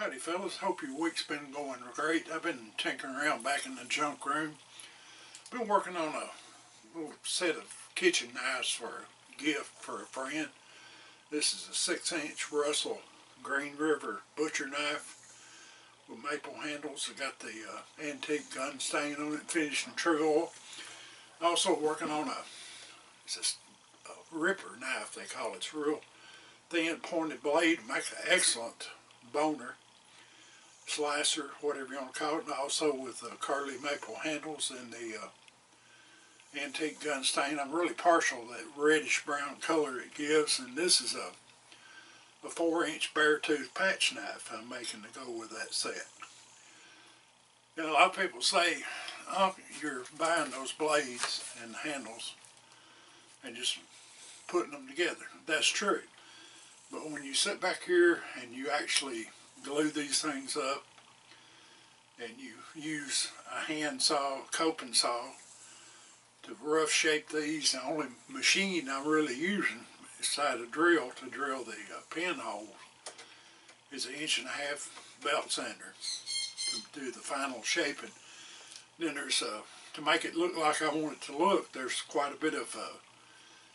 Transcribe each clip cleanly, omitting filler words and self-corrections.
Howdy fellas, hope your week's been going great. I've been tinkering around back in the junk room. Been working on a little set of kitchen knives for a gift for a friend. This is a 6-inch Russell Green River butcher knife with maple handles. I got the antique gun stain on it, finished in true oil. Also working on it's a ripper knife, they call it. It's a real thin pointed blade, makes an excellent boner, slicer, whatever you want to call it, and also with curly maple handles and the antique gun stain. I'm really partial to that reddish brown color it gives, and this is a 4-inch bare tooth patch knife I'm making to go with that set. You know, a lot of people say, oh, you're buying those blades and handles and just putting them together. That's true. But when you sit back here and you actually glue these things up and you use a hand saw, coping saw, to rough shape these, the only machine I'm really using beside a drill to drill the pinhole is an 1.5-inch belt sander to do the final shaping. Then there's, to make it look like I want it to look, there's quite a bit of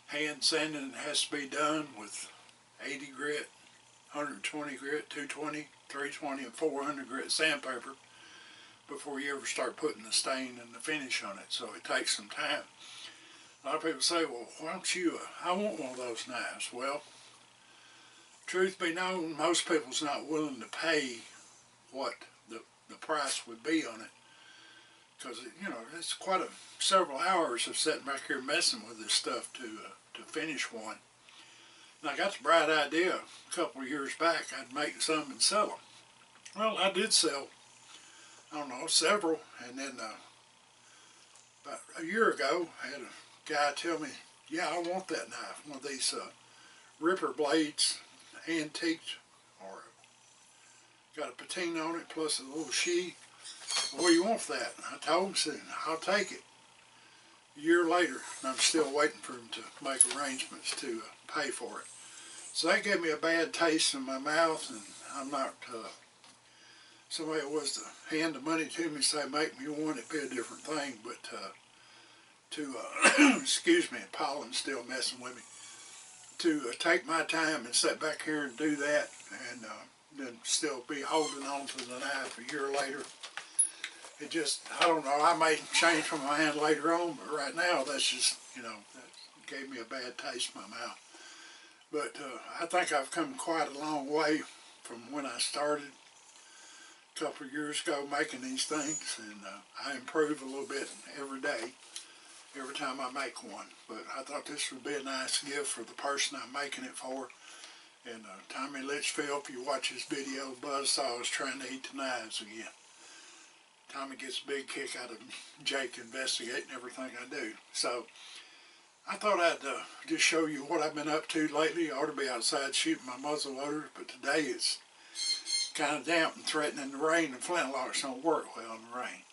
hand sanding that has to be done with 80 grit, 120 grit, 220, 320, and 400 grit sandpaper before you ever start putting the stain and the finish on it, so it takes some time. A lot of people say, well, why don't you, I want one of those knives. Well, truth be known, most people's not willing to pay what the price would be on it, because you know, it's quite several hours of sitting back here messing with this stuff to finish one. And I got the bright idea a couple of years back I'd make some and sell them. Well, I did sell, I don't know, several, and then about a year ago I had a guy tell me, yeah, I want that knife, one of these ripper blades, antiqued, or got a patina on it plus a little sheath. What do you want for that? I told him, said, I'll take it. A year later, and I'm still waiting for him to make arrangements to pay for it. So that gave me a bad taste in my mouth, and I'm not, somebody was to hand the money to me and say, make me one, it'd be a different thing, but excuse me, pollen's still messing with me, to take my time and sit back here and do that, and then still be holding on to the knife a year later. It just, I don't know, I may change my mind later on, but right now that's just, you know, that gave me a bad taste in my mouth. But I think I've come quite a long way from when I started a couple of years ago making these things, and I improve a little bit every day, every time I make one. But I thought this would be a nice gift for the person I'm making it for. And Tommy Litchfield, if you watch his video, Buzzsaw is trying to eat the knives again. Tommy gets a big kick out of Jake investigating everything I do. So I thought I'd just show you what I've been up to lately. I ought to be outside shooting my muzzleloader, but today it's kind of damp and threatening to rain, and flintlocks don't work well in the rain.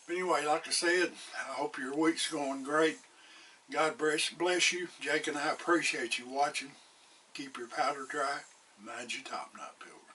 But anyway, like I said, I hope your week's going great. God bless you. Jake and I appreciate you watching. Keep your powder dry. Mind your top knot, Pilgrim.